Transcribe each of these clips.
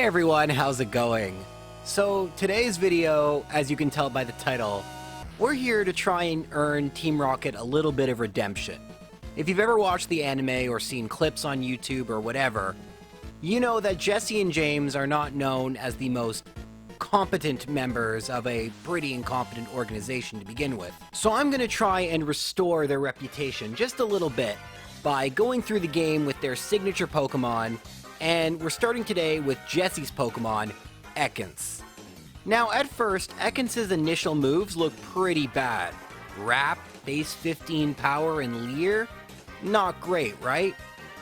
Hey everyone, how's it going? So today's video, as you can tell by the title, we're here to try and earn Team Rocket a little bit of redemption. If you've ever watched the anime or seen clips on YouTube or whatever, you know that Jessie and James are not known as the most competent members of a pretty incompetent organization to begin with. So I'm going to try and restore their reputation just a little bit by going through the game with their signature Pokemon, and we're starting today with Jessie's Pokemon, Ekans. Now at first, Ekans' initial moves look pretty bad. Wrap, base 15 power, and Leer? Not great, right?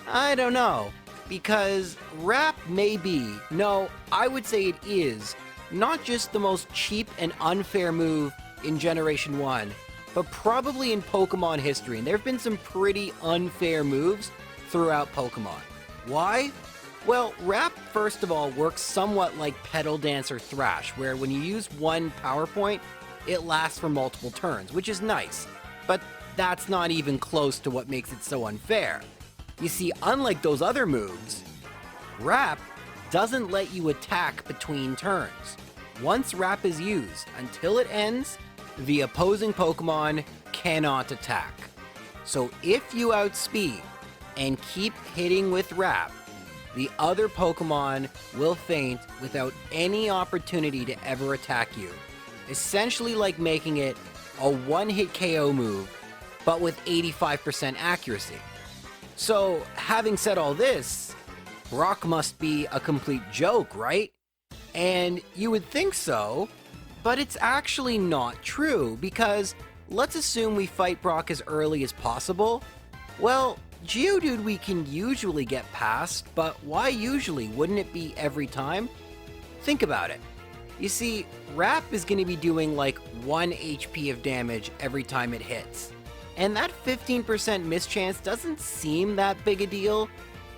I don't know, because Wrap may be, no, I would say it is, not just the most cheap and unfair move in Generation 1, but probably in Pokemon history, and there have been some pretty unfair moves throughout Pokemon. Why? Well, Wrap, first of all, works somewhat like Petal Dance or Thrash, where when you use one power point, it lasts for multiple turns, which is nice, but that's not even close to what makes it so unfair. You see, unlike those other moves, Wrap doesn't let you attack between turns. Once Wrap is used, until it ends, the opposing Pokemon cannot attack. So if you outspeed and keep hitting with Wrap, the other Pokemon will faint without any opportunity to ever attack you. Essentially like making it a one-hit KO move, but with 85% accuracy. So, having said all this, Brock must be a complete joke, right? And you would think so, but it's actually not true, because let's assume we fight Brock as early as possible. Well, Geodude we can usually get past, but why usually? Wouldn't it be every time? Think about it. You see, Wrap is going to be doing like 1 HP of damage every time it hits. And that 15% miss chance doesn't seem that big a deal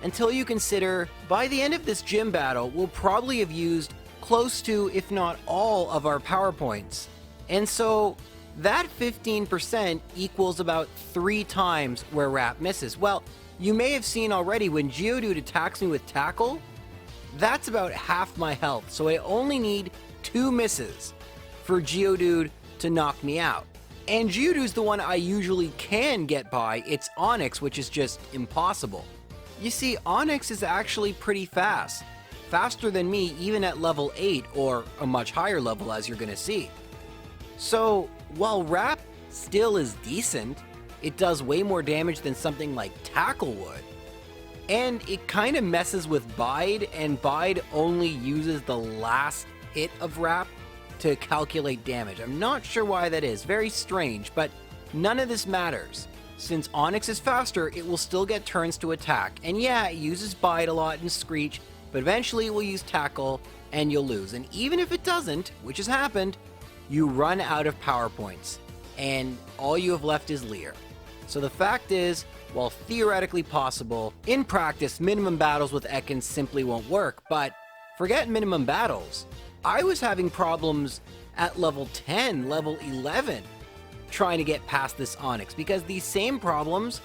until you consider by the end of this gym battle, we'll probably have used close to, if not all, of our power points. And so that 15% equals about 3 times where Wrap misses. Well, you may have seen already when Geodude attacks me with Tackle, that's about half my health, so I only need 2 misses for Geodude to knock me out. And Geodude's the one I usually can get by, it's Onix, which is just impossible. You see, Onix is actually pretty fast. Faster than me even at level 8, or a much higher level as you're gonna see. So, while Wrap still is decent, it does way more damage than something like Tackle would. And it kind of messes with Bide, and Bide only uses the last hit of Wrap to calculate damage. I'm not sure why that is, very strange, but none of this matters. Since Onix is faster, it will still get turns to attack, and yeah, it uses Bide a lot and Screech, but eventually it will use Tackle, and you'll lose. And even if it doesn't, which has happened, you run out of power points, and all you have left is Leer. So the fact is, while theoretically possible, in practice, minimum battles with Ekans simply won't work, but forget minimum battles. I was having problems at level 10, level 11, trying to get past this Onix, because these same problems,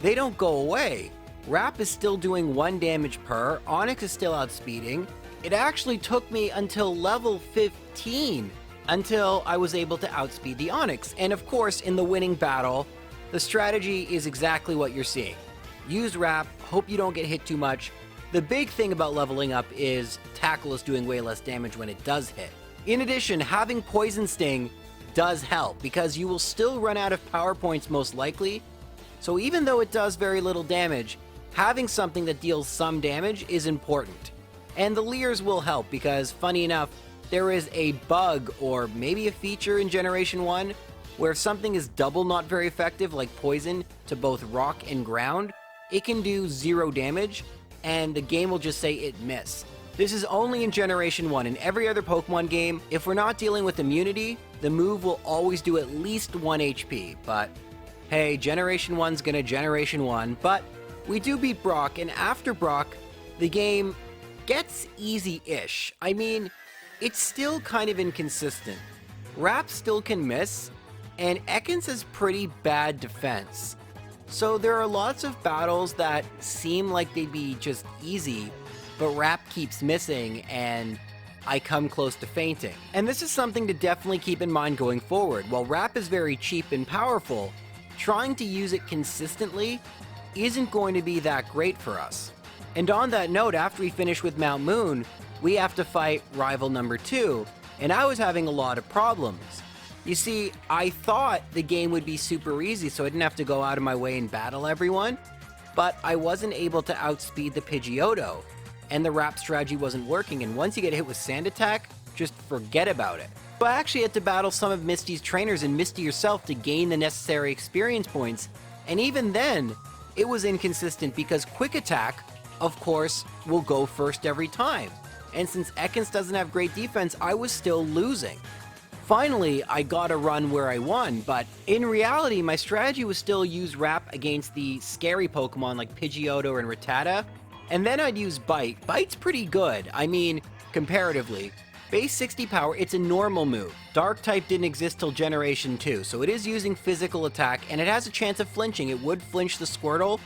they don't go away. Wrap is still doing 1 damage per, Onix is still outspeeding. It actually took me until level 15 until I was able to outspeed the Onix. And of course, in the winning battle, the strategy is exactly what you're seeing. Use Wrap, hope you don't get hit too much. The big thing about leveling up is Tackle is doing way less damage when it does hit. In addition, having Poison Sting does help, because you will still run out of power points most likely. So even though it does very little damage, having something that deals some damage is important. And the Leers will help, because funny enough, there is a bug, or maybe a feature in Generation 1, where if something is double not very effective, like Poison, to both rock and ground, it can do 0 damage, and the game will just say it missed. This is only in Generation 1. In every other Pokemon game, if we're not dealing with immunity, the move will always do at least 1 HP, but hey, Generation 1's gonna Generation 1, but we do beat Brock, and after Brock, the game gets easy-ish. I mean, it's still kind of inconsistent. Wrap still can miss, and Ekans has pretty bad defense. So there are lots of battles that seem like they'd be just easy, but Rap keeps missing and I come close to fainting. And this is something to definitely keep in mind going forward. While Rap is very cheap and powerful, trying to use it consistently isn't going to be that great for us. And on that note, after we finish with Mount Moon, we have to fight rival number 2, and I was having a lot of problems. You see, I thought the game would be super easy so I didn't have to go out of my way and battle everyone, but I wasn't able to outspeed the Pidgeotto, and the Rap strategy wasn't working, and once you get hit with Sand Attack, just forget about it. So I actually had to battle some of Misty's trainers and Misty herself to gain the necessary experience points, and even then, it was inconsistent because Quick Attack, of course, will go first every time. And since Ekans doesn't have great defense, I was still losing. Finally, I got a run where I won, but in reality, my strategy was still use Rap against the scary Pokemon like Pidgeotto and Rattata, and then I'd use Bite. Bite's pretty good, I mean, comparatively. Base 60 power, it's a normal move. Dark type didn't exist till Generation 2, so it is using physical attack, and it has a chance of flinching. It would flinch the Squirtle.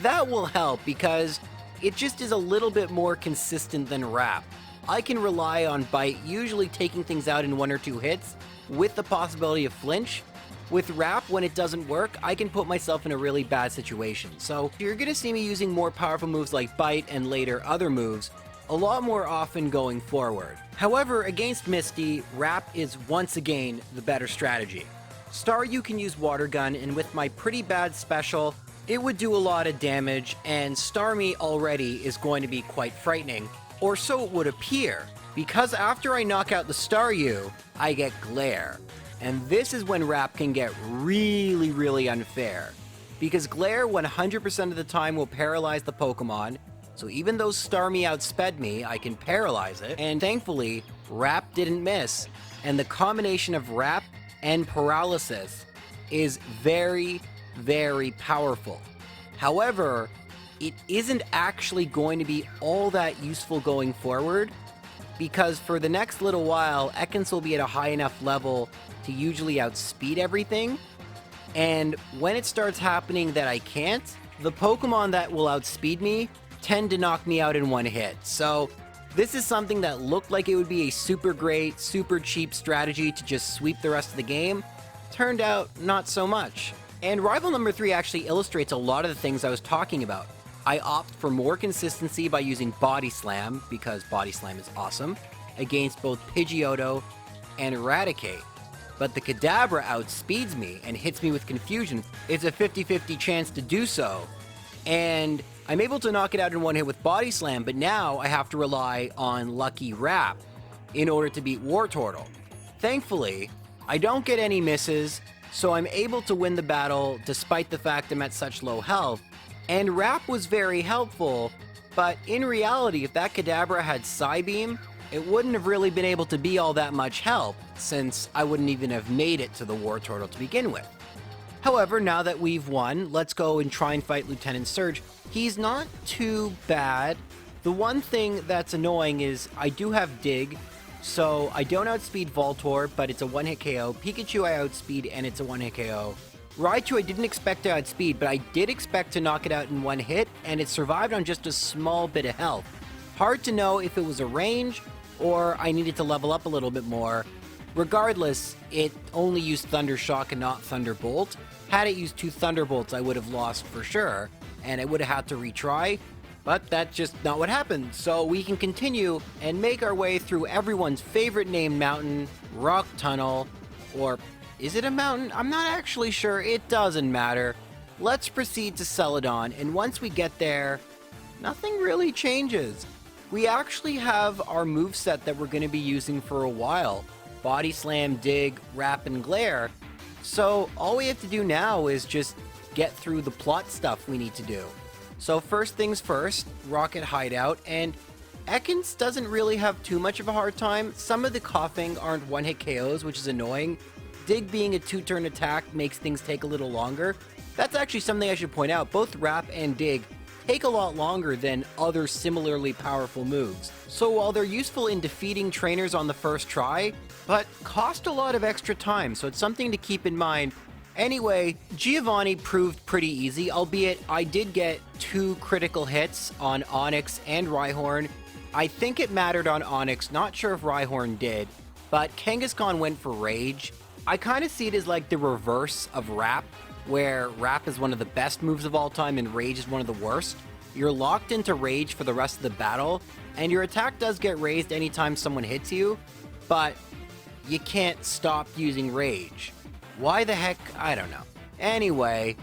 That will help because it just is a little bit more consistent than Rap. I can rely on Bite usually taking things out in 1 or 2 hits with the possibility of flinch. With Rap, when it doesn't work, I can put myself in a really bad situation. So you're going to see me using more powerful moves like Bite and later other moves a lot more often going forward. However, against Misty, Rap is once again the better strategy. Staryu can use Water Gun, and with my pretty bad special, it would do a lot of damage, and Starmie already is going to be quite frightening, or so it would appear, because after I knock out the Staryu, I get Glare. And this is when Rap can get really unfair, because Glare 100% of the time will paralyze the Pokemon, so even though Starmie outsped me, I can paralyze it, and thankfully, Rap didn't miss, and the combination of Rap and Paralysis is very powerful. However, it isn't actually going to be all that useful going forward, because for the next little while, Ekans will be at a high enough level to usually outspeed everything, and when it starts happening that I can't, the Pokemon that will outspeed me tend to knock me out in 1 hit. So this is something that looked like it would be a super great, super cheap strategy to just sweep the rest of the game. Turned out not so much. And rival number 3 actually illustrates a lot of the things I was talking about. I opt for more consistency by using Body Slam, because Body Slam is awesome, against both Pidgeotto and Eradicate. But the Kadabra outspeeds me and hits me with Confusion. It's a 50-50 chance to do so. And I'm able to knock it out in 1 hit with Body Slam, but now I have to rely on Lucky Rap in order to beat Wartortle. Thankfully, I don't get any misses, so I'm able to win the battle despite the fact I'm at such low health, and Rap was very helpful, but in reality, if that Kadabra had Psybeam, it wouldn't have really been able to be all that much help, since I wouldn't even have made it to the Wartortle to begin with. However, now that we've won, let's go and try and fight Lieutenant Surge. He's not too bad. The one thing that's annoying is I do have Dig, so I don't outspeed Voltorb, but it's a 1-hit KO. Pikachu I outspeed, and it's a 1-hit KO. Raichu I didn't expect to outspeed, but I did expect to knock it out in 1 hit, and it survived on just a small bit of health. Hard to know if it was a range, or I needed to level up a little bit more. Regardless, it only used Thunder Shock and not Thunderbolt. Had it used 2 Thunderbolts, I would have lost for sure, and I would have had to retry, but that's just not what happened. So we can continue and make our way through everyone's favorite named mountain, Rock Tunnel, or is it a mountain? I'm not actually sure. It doesn't matter. Let's proceed to Celadon, and once we get there, nothing really changes. We actually have our moveset that we're going to be using for a while. Body Slam, Dig, Rap, and Glare. So all we have to do now is just get through the plot stuff we need to do. So first things first, Rocket Hideout, and Ekans doesn't really have too much of a hard time. Some of the coughing aren't 1-hit KOs, which is annoying. Dig being a 2-turn attack makes things take a little longer. That's actually something I should point out. Both Rap and Dig take a lot longer than other similarly powerful moves. So while they're useful in defeating trainers on the first try, but cost a lot of extra time, so it's something to keep in mind. Anyway, Giovanni proved pretty easy, albeit I did get 2 critical hits on Onyx and Rhyhorn. I think it mattered on Onyx, not sure if Rhyhorn did, but Kangaskhan went for Rage. I kind of see it as like the reverse of Wrap, where Wrap is one of the best moves of all time and Rage is one of the worst. You're locked into Rage for the rest of the battle, and your attack does get raised anytime someone hits you, but you can't stop using Rage. Why the heck? I don't know. Anyway,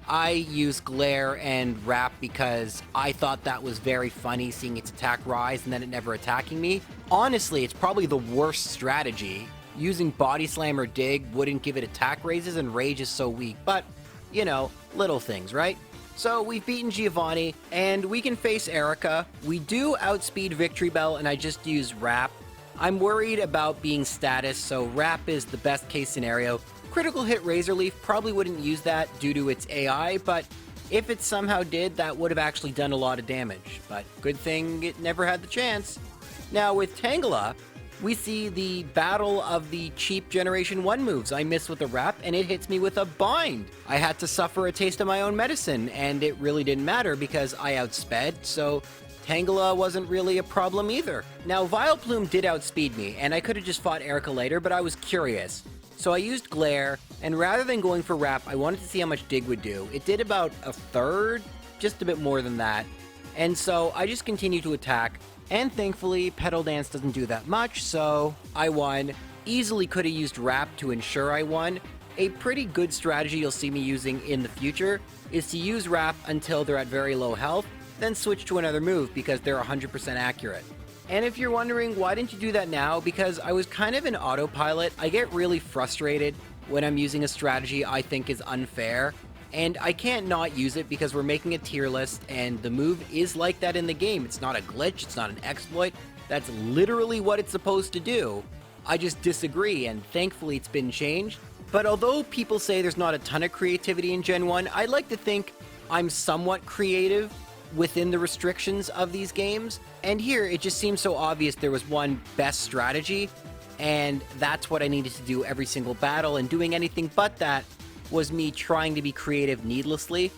I used Glare and Wrap because I thought that was very funny, seeing its attack rise and then it never attacking me. Honestly, it's probably the worst strategy. Using Body Slam or Dig wouldn't give it attack raises, and Rage is so weak, but, you know, little things, right? So we've beaten Giovanni, and we can face Erica. We do outspeed Victory Bell, and I just use Wrap. I'm worried about being status, so Wrap is the best case scenario. Critical hit Razor Leaf, probably wouldn't use that due to its AI, but if it somehow did, that would have actually done a lot of damage. But good thing it never had the chance. Now with Tangela, we see the battle of the cheap Generation 1 moves. I miss with the Wrap, and it hits me with a Bind. I had to suffer a taste of my own medicine, and it really didn't matter because I outsped, so Tangela wasn't really a problem either. Now, Vileplume did outspeed me, and I could have just fought Erica later, but I was curious. So I used Glare, and rather than going for Wrap, I wanted to see how much Dig would do. It did about a third, just a bit more than that. And so I just continued to attack, and thankfully, Petal Dance doesn't do that much, so I won. Easily could have used Wrap to ensure I won. A pretty good strategy you'll see me using in the future is to use Wrap until they're at very low health, then switch to another move because they're 100% accurate. And if you're wondering, why didn't you do that now? Because I was kind of in autopilot. I get really frustrated when I'm using a strategy I think is unfair, and I can't not use it because we're making a tier list, and the move is like that in the game. It's not a glitch, it's not an exploit. That's literally what it's supposed to do. I just disagree, and thankfully it's been changed. But although people say there's not a ton of creativity in Gen 1, I like to think I'm somewhat creative within the restrictions of these games. And here, it just seems so obvious there was one best strategy, and that's what I needed to do every single battle, and doing anything but that was me trying to be creative needlessly.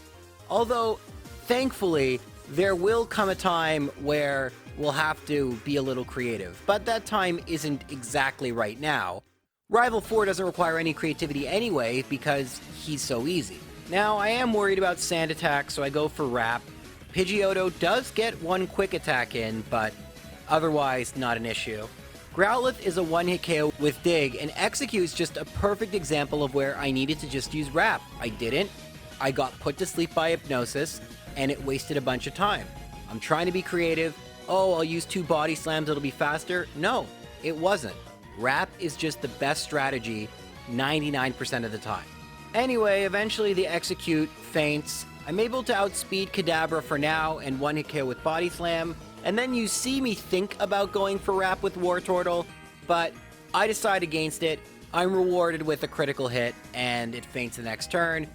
Although, thankfully, there will come a time where we'll have to be a little creative, but that time isn't exactly right now. Rival 4 doesn't require any creativity anyway because he's so easy. Now, I am worried about Sand Attack, so I go for Wrap. Pidgeotto does get one quick attack in, but otherwise not an issue. Growlithe is a one-hit KO with Dig, and Execute is just a perfect example of where I needed to just use Wrap. I didn't. I got put to sleep by Hypnosis, and it wasted a bunch of time. I'm trying to be creative. Oh, I'll use 2 Body Slams, it'll be faster. No, it wasn't. Wrap is just the best strategy 99% of the time. Anyway, eventually the Execute faints. I'm able to outspeed Kadabra for now and one-hit KO with Body Slam, and then you see me think about going for Wrap with Wartortle, but I decide against it. I'm rewarded with a critical hit, and it faints the next turn.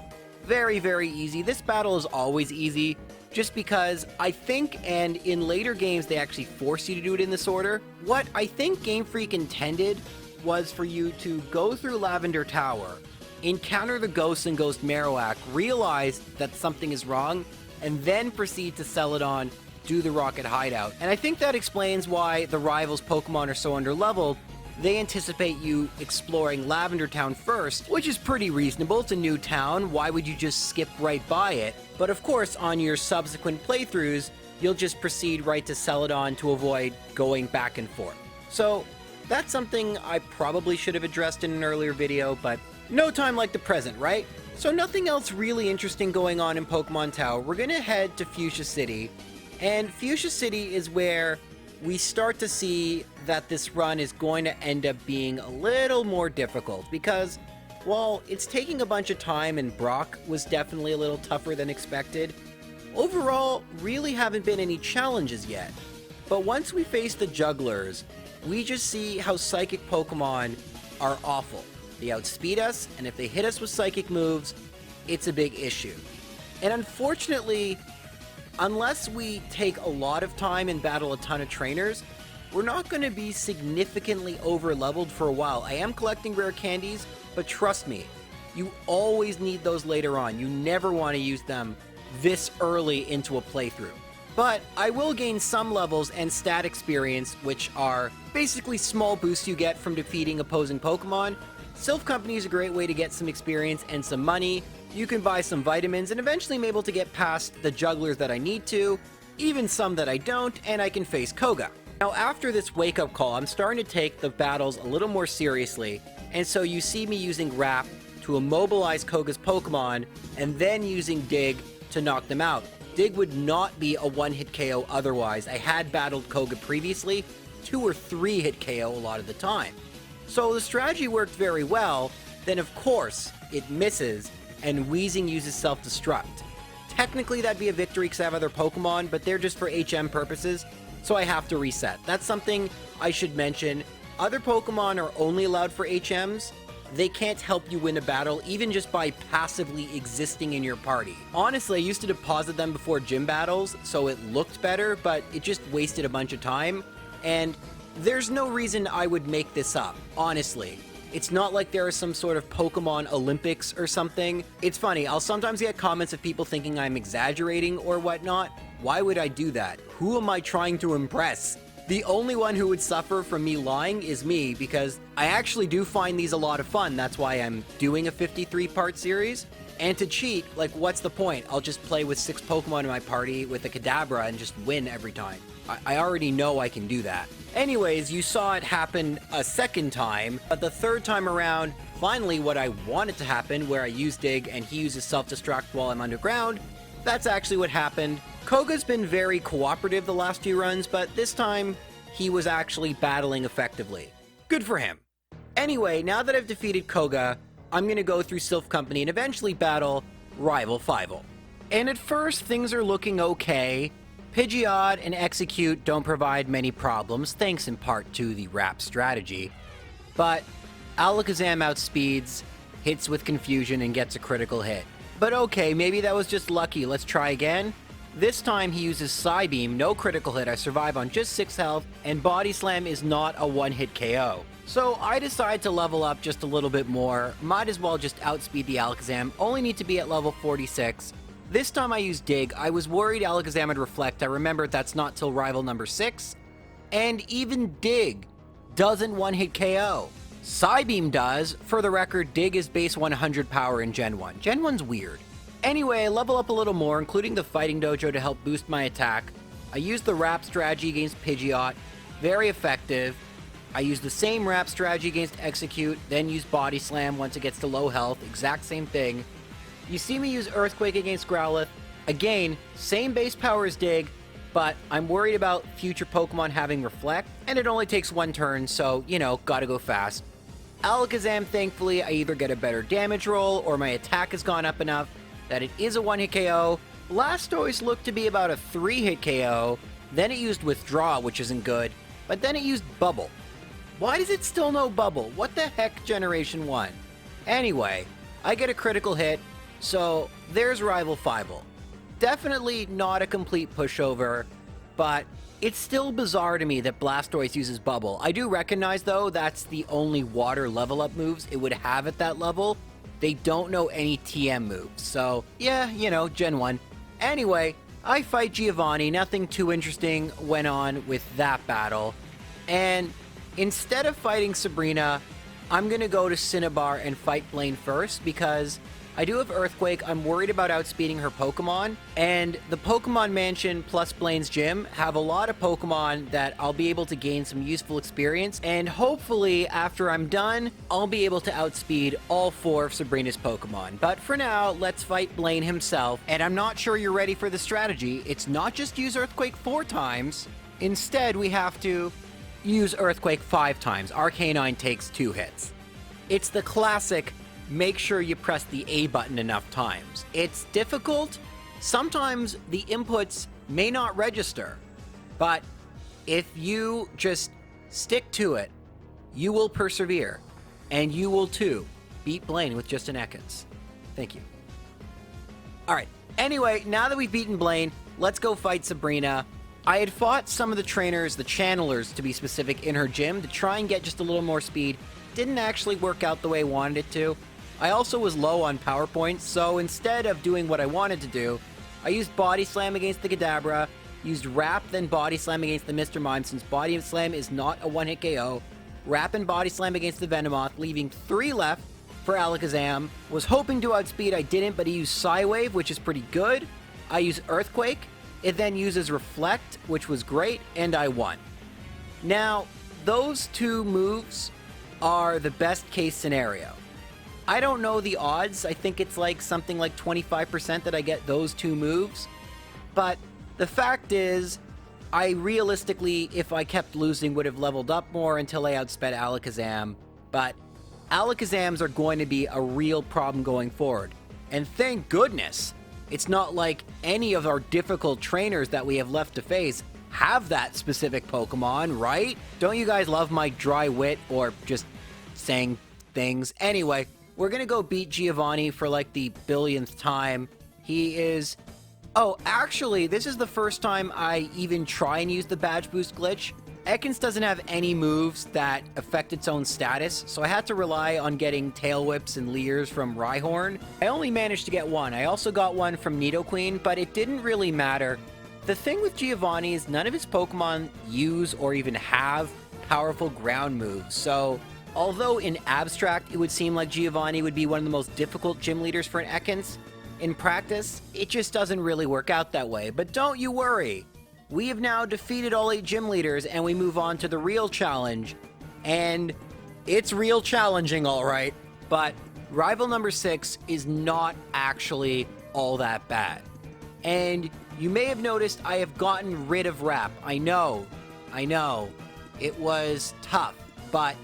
Very, very easy. This battle is always easy, just because I think, and in later games they actually force you to do it in this order. What I think Game Freak intended was for you to go through Lavender Tower, encounter the Ghost and Ghost Marowak, realize that something is wrong, and then proceed to Celadon, do the Rocket Hideout. And I think that explains why the rivals Pokemon are so underleveled. They anticipate you exploring Lavender Town first, which is pretty reasonable. It's a new town. Why would you just skip right by it? But of course, on your subsequent playthroughs, you'll just proceed right to Celadon to avoid going back and forth. So that's something I probably should have addressed in an earlier video, but no time like the present, right? So nothing else really interesting going on in Pokemon Tower. We're gonna head to Fuchsia City, and Fuchsia City is where we start to see that this run is going to end up being a little more difficult because, while it's taking a bunch of time and Brock was definitely a little tougher than expected, overall, really haven't been any challenges yet. But once we face the jugglers, we just see how psychic Pokemon are awful. They outspeed us, and if they hit us with psychic moves, it's a big issue. And unfortunately, unless we take a lot of time and battle a ton of trainers, we're not going to be significantly over-leveled for a while. I am collecting rare candies, but trust me, You always need those later on. You never want to use them this early into a playthrough. But I will gain some levels and stat experience, which are basically small boosts you get from defeating opposing Pokemon. Silph Company is a great way to get some experience and some money. You can buy some vitamins, and eventually I'm able to get past the jugglers that I need to, even some that I don't, and I can face Koga. Now after this wake-up call, I'm starting to take the battles a little more seriously, and so you see me using Wrap to immobilize Koga's Pokemon, and then using Dig to knock them out. Dig would not be a one-hit KO otherwise. I had battled Koga previously, 2 or 3 hit KO a lot of the time. So the strategy worked very well, then of course it misses, and Weezing uses Self-Destruct. Technically that'd be a victory because I have other Pokemon, but they're just for HM purposes, so I have to reset. That's something I should mention. Other Pokemon are only allowed for HMs. They can't help you win a battle, even just by passively existing in your party. Honestly, I used to deposit them before gym battles, so it looked better, but it just wasted a bunch of time. And there's no reason I would make this up, honestly. It's not like there is some sort of Pokemon Olympics or something. It's funny, I'll sometimes get comments of people thinking I'm exaggerating or whatnot. Why would I do that? Who am I trying to impress? The only one who would suffer from me lying is me, because I actually do find these a lot of fun. That's why I'm doing a 53-part series. And to cheat, like, what's the point? I'll just play with 6 Pokemon in my party with a Kadabra and just win every time. I already know I can do that. Anyways, you saw it happen a second time, but the third time around, finally what I wanted to happen, where I use Dig and he uses Self-Destruct while I'm underground, that's actually what happened. Koga's been very cooperative the last few runs, but this time he was actually battling effectively. Good for him. Anyway, now that I've defeated Koga, I'm gonna go through Silph Company and eventually battle Rival Fivel. And at first, things are looking okay. Pidgeot and Execute don't provide many problems, thanks in part to the Wrap strategy. But Alakazam outspeeds, hits with confusion, and gets a critical hit. But okay, maybe that was just lucky. Let's try again. This time he uses Psybeam, no critical hit, I survive on just 6 health, and Body Slam is not a one-hit KO. So I decide to level up just a little bit more, might as well just outspeed the Alakazam, only need to be at level 46. This time I used Dig. I was worried Alakazam would Reflect, I remembered that's not till Rival number 6. And even Dig doesn't one-hit KO. Psybeam does. For the record, Dig is base 100 power in Gen 1. Gen 1's weird. Anyway, I level up a little more, including the Fighting Dojo to help boost my attack. I used the Wrap strategy against Pidgeot. Very effective. I use the same Wrap strategy against Execute, then use Body Slam once it gets to low health. Exact same thing. You see me use Earthquake against Growlithe. Again, same base power as Dig, but I'm worried about future Pokemon having Reflect, and it only takes 1 turn, so, you know, gotta go fast. Alakazam, thankfully, I either get a better damage roll, or my attack has gone up enough that it is a one-hit KO. Blastoise looked to be about a 3-hit KO, then it used Withdraw, which isn't good, but then it used Bubble. Why does it still know Bubble? What the heck, Generation 1? Anyway, I get a critical hit, so there's Rival Fivel. Definitely not a complete pushover, but it's still bizarre to me that Blastoise uses Bubble. I do recognize, though, that's the only water level up moves it would have at that level. They don't know any TM moves, so yeah, you know, Gen 1. Anyway, I fight Giovanni. Nothing too interesting went on with that battle. And instead of fighting Sabrina, I'm gonna go to Cinnabar and fight Blaine first because I do have Earthquake. I'm worried about outspeeding her Pokemon, and the Pokemon Mansion plus Blaine's Gym have a lot of Pokemon that I'll be able to gain some useful experience, and hopefully after I'm done, I'll be able to outspeed all 4 of Sabrina's Pokemon. But for now, let's fight Blaine himself, and I'm not sure you're ready for the strategy. It's not just use Earthquake 4 times. Instead, we have to use Earthquake 5 times. Arcanine takes 2 hits. It's the classic make sure you press the A button enough times. It's difficult. Sometimes the inputs may not register, but if you just stick to it, you will persevere, and you will too beat Blaine with just an Ekans. Thank you. Alright, anyway, now that we've beaten Blaine, let's go fight Sabrina. I had fought some of the trainers, the channelers to be specific, in her gym to try and get just a little more speed. Didn't actually work out the way I wanted it to. I also was low on power points, so instead of doing what I wanted to do, I used Body Slam against the Kadabra, used Wrap, then Body Slam against the Mr. Mime since Body Slam is not a one-hit KO, Wrap and Body Slam against the Venomoth, leaving 3 left for Alakazam. Was hoping to outspeed, I didn't, but he used Psy-Wave, which is pretty good. I used Earthquake, it then uses Reflect, which was great, and I won. Now, those 2 moves are the best case scenario. I don't know the odds, I think it's like something like 25% that I get those 2 moves, but the fact is, I realistically, if I kept losing, would have leveled up more until I outsped Alakazam, but Alakazams are going to be a real problem going forward. And thank goodness, it's not like any of our difficult trainers that we have left to face have that specific Pokemon, right? Don't you guys love my dry wit or just saying things? Anyway, we're gonna go beat Giovanni for like the billionth time. He is... Oh, actually, this is the first time I even try and use the Badge Boost glitch. Ekans doesn't have any moves that affect its own status, so I had to rely on getting Tail Whips and Leers from Rhyhorn. I only managed to get one. I also got one from Nidoqueen, but it didn't really matter. The thing with Giovanni is none of his Pokemon use or even have powerful ground moves, so although in abstract it would seem like Giovanni would be one of the most difficult gym leaders for an Ekans, in practice, it just doesn't really work out that way. But don't you worry. We have now defeated all 8 gym leaders and we move on to the real challenge. And it's real challenging, alright. But rival number 6 is not actually all that bad. And you may have noticed I have gotten rid of Wrap. I know. It was tough. But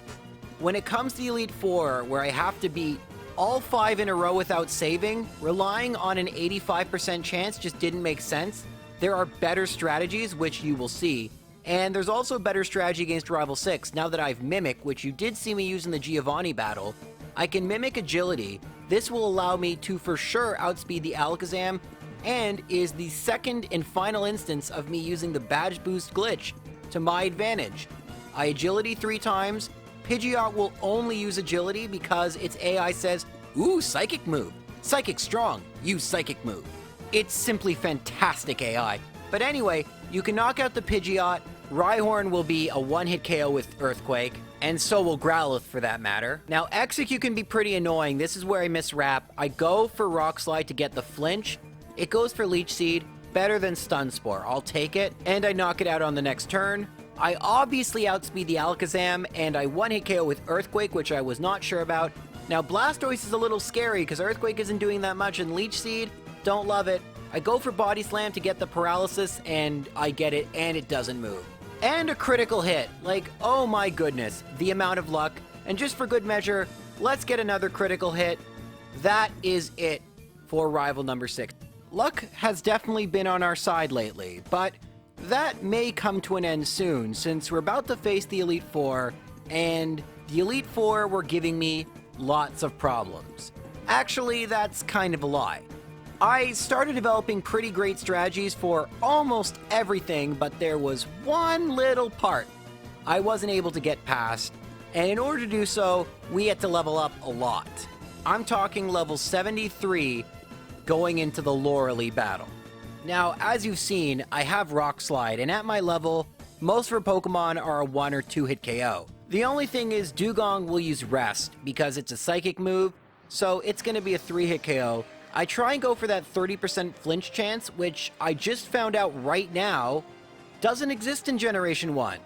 when it comes to the Elite Four, where I have to beat all 5 in a row without saving, relying on an 85% chance just didn't make sense. There are better strategies, which you will see. And there's also a better strategy against Rival 6. Now that I've Mimic, which you did see me use in the Giovanni battle, I can Mimic Agility. This will allow me to for sure outspeed the Alakazam, and is the second and final instance of me using the Badge Boost glitch to my advantage. I Agility 3 times. Pidgeot will only use Agility because its AI says, ooh, Psychic move. Psychic strong. Use Psychic move. It's simply fantastic AI. But anyway, you can knock out the Pidgeot. Rhyhorn will be a one-hit KO with Earthquake, and so will Growlithe for that matter. Now, Execute can be pretty annoying. This is where I miss Wrap. I go for Rock Slide to get the flinch. It goes for Leech Seed. Better than Stun Spore. I'll take it. And I knock it out on the next turn. I obviously outspeed the Alakazam, and I one-hit KO with Earthquake, which I was not sure about. Now, Blastoise is a little scary, because Earthquake isn't doing that much, and Leech Seed, don't love it. I go for Body Slam to get the Paralysis, and I get it, and it doesn't move. And a critical hit. Like, oh my goodness, the amount of luck. And just for good measure, let's get another critical hit. That is it for rival number 6. Luck has definitely been on our side lately, but that may come to an end soon, since we're about to face the Elite Four, and the Elite Four were giving me lots of problems. Actually, that's kind of a lie. I started developing pretty great strategies for almost everything, but there was one little part I wasn't able to get past, and in order to do so, we had to level up a lot. I'm talking level 73 going into the Lorelie battle. Now, as you've seen, I have Rock Slide, and at my level, most of our Pokemon are a 1 or 2 hit KO. The only thing is Dugong will use Rest, because it's a Psychic move, so it's going to be a 3 hit KO. I try and go for that 30% flinch chance, which I just found out right now doesn't exist in Generation 1.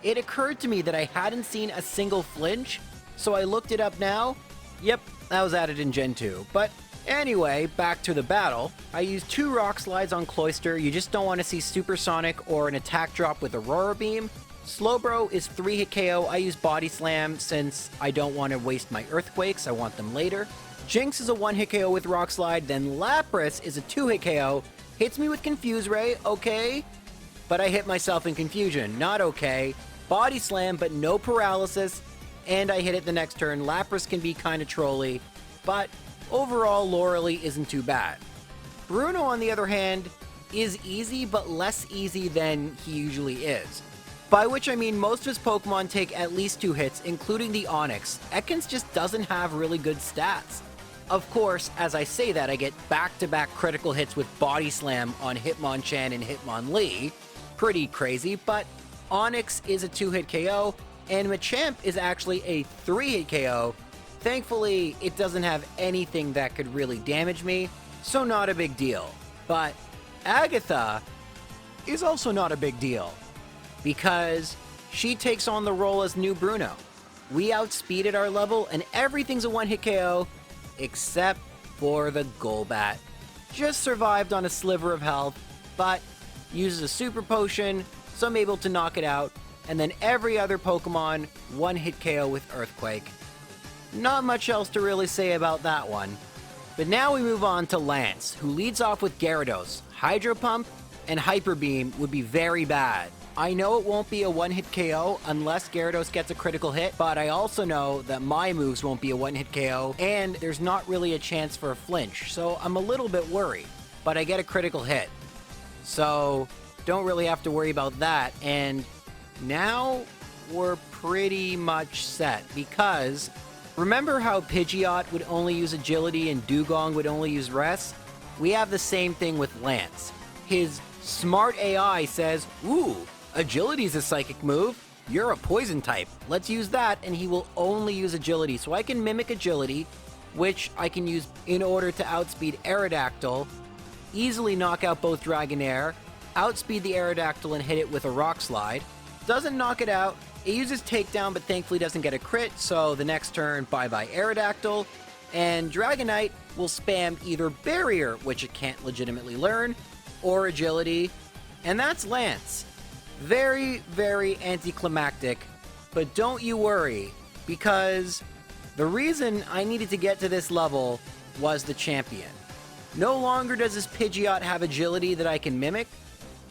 It occurred to me that I hadn't seen a single flinch, so I looked it up now. Yep, that was added in Gen 2, but anyway, back to the battle. I used 2 Rock Slides on Cloyster. You just don't want to see Supersonic or an attack drop with Aurora Beam. Slowbro is 3 hit KO. I use Body Slam since I don't want to waste my Earthquakes. I want them later. Jinx is a 1 hit KO with Rock Slide. Then Lapras is a 2 hit KO. Hits me with Confuse Ray, okay. But I hit myself in Confusion, not okay. Body Slam, but no Paralysis. And I hit it the next turn. Lapras can be kind of trolly, but overall, Lorelie isn't too bad. Bruno, on the other hand, is easy, but less easy than he usually is. By which I mean most of his Pokemon take at least 2 hits, including the Onix. Ekans just doesn't have really good stats. Of course, as I say that, I get back-to-back critical hits with Body Slam on Hitmonchan and Hitmonlee. Pretty crazy, but Onyx is a 2-hit KO, and Machamp is actually a 3-hit KO. Thankfully, it doesn't have anything that could really damage me, so not a big deal. But Agatha is also not a big deal, because she takes on the role as New Bruno. We outspeeded our level, and everything's a 1-hit KO, except for the Golbat. Just survived on a sliver of health, but uses a Super Potion, so I'm able to knock it out, and then every other Pokemon 1-hit KO with Earthquake. Not much else to really say about that one. But now we move on to Lance, who leads off with Gyarados. Hydro Pump and Hyper Beam would be very bad. I know it won't be a 1-hit KO unless Gyarados gets a critical hit, but I also know that my moves won't be a 1-hit KO, and there's not really a chance for a flinch, so I'm a little bit worried. But I get a critical hit, so don't really have to worry about that, and now we're pretty much set, because remember how Pidgeot would only use Agility and Dugong would only use Rest? We have the same thing with Lance. His smart AI says, ooh, Agility's a psychic move. You're a poison type. Let's use that, and he will only use Agility. So I can mimic Agility, which I can use in order to outspeed Aerodactyl, easily knock out both Dragonair, outspeed the Aerodactyl and hit it with a Rock Slide. Doesn't knock it out. It uses Takedown, but thankfully doesn't get a crit, so the next turn, bye-bye Aerodactyl. And Dragonite will spam either Barrier, which it can't legitimately learn, or Agility, and that's Lance. Very, very anticlimactic, but don't you worry, because the reason I needed to get to this level was the champion. No longer does this Pidgeot have Agility that I can mimic,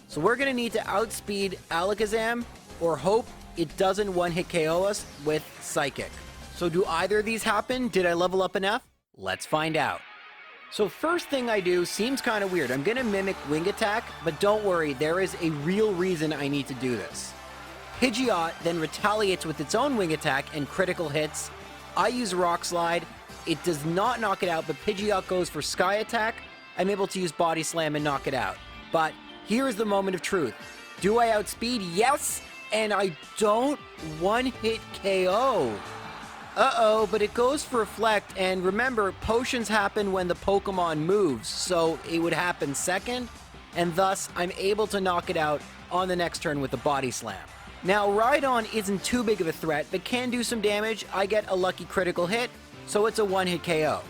so we're going to need to outspeed Alakazam, or hope it doesn't 1-hit KO us with Psychic. So do either of these happen? Did I level up enough? Let's find out. So first thing I do seems kind of weird. I'm going to mimic Wing Attack, but don't worry, there is a real reason I need to do this. Pidgeot then retaliates with its own Wing Attack and critical hits. I use Rock Slide. It does not knock it out, but Pidgeot goes for Sky Attack. I'm able to use Body Slam and knock it out. But here is the moment of truth. Do I outspeed? Yes! And I don't 1-hit KO. Uh-oh, but it goes for Reflect, and remember, potions happen when the Pokemon moves, so it would happen second, and thus I'm able to knock it out on the next turn with the Body Slam. Now, Rhydon isn't too big of a threat, but can do some damage. I get a lucky critical hit, so it's a 1-hit KO.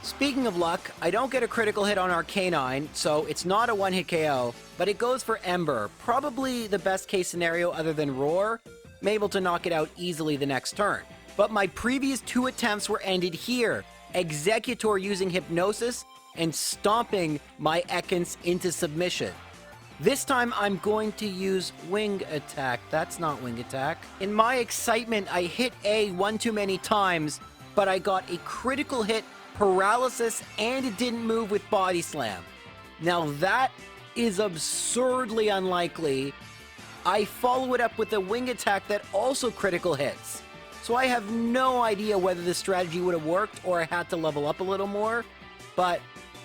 Speaking of luck, I don't get a critical hit on Arcanine, so it's not a 1-hit KO, but it goes for Ember, probably the best case scenario other than Roar. I'm able to knock it out easily the next turn. But my previous 2 attempts were ended here. Executor using Hypnosis and stomping my Ekans into submission. This time I'm going to use Wing Attack. That's not Wing Attack. In my excitement, I hit A one too many times, but I got a critical hit, paralysis, and it didn't move with Body Slam. Now that is absurdly unlikely. I follow it up with a Wing Attack that also critical hits. So I have no idea whether this strategy would have worked or I had to level up a little more. But,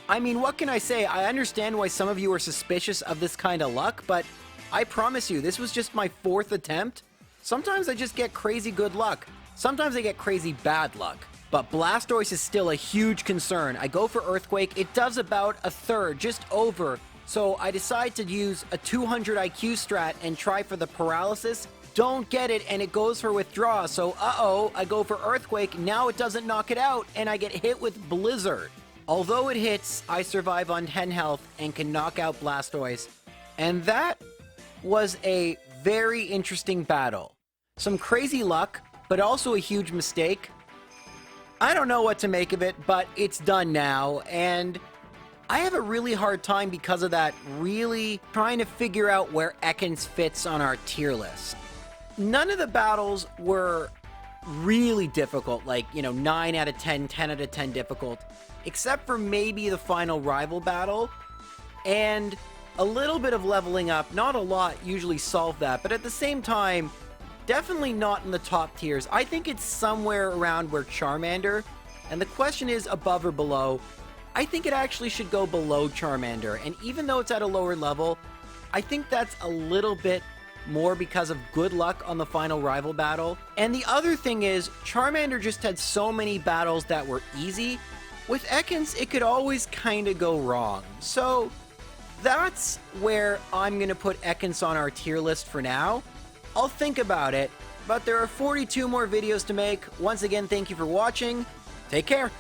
I mean, what can I say? I understand why some of you are suspicious of this kind of luck, but I promise you, this was just my 4th attempt. Sometimes I just get crazy good luck. Sometimes I get crazy bad luck. But Blastoise is still a huge concern. I go for Earthquake. It does about a third, just over. So I decide to use a 200 IQ strat and try for the paralysis. Don't get it, and it goes for Withdraw, so uh-oh, I go for Earthquake, now it doesn't knock it out, and I get hit with Blizzard. Although it hits, I survive on 10 health and can knock out Blastoise. And that was a very interesting battle. Some crazy luck, but also a huge mistake. I don't know what to make of it, but it's done now, and I have a really hard time because of that, really trying to figure out where Ekans fits on our tier list. None of the battles were really difficult, like, 9 out of 10, 10 out of 10 difficult, except for maybe the final rival battle, and a little bit of leveling up, not a lot, usually solve that, but at the same time, definitely not in the top tiers. I think it's somewhere around where Charmander and the question is above or below. I think it actually should go below Charmander, and even though it's at a lower level, I think that's a little bit more because of good luck on the final rival battle. And the other thing is, Charmander just had so many battles that were easy. With Ekans, it could always kinda go wrong. So that's where I'm gonna put Ekans on our tier list for now. I'll think about it, but there are 42 more videos to make. Once again, thank you for watching. Take care.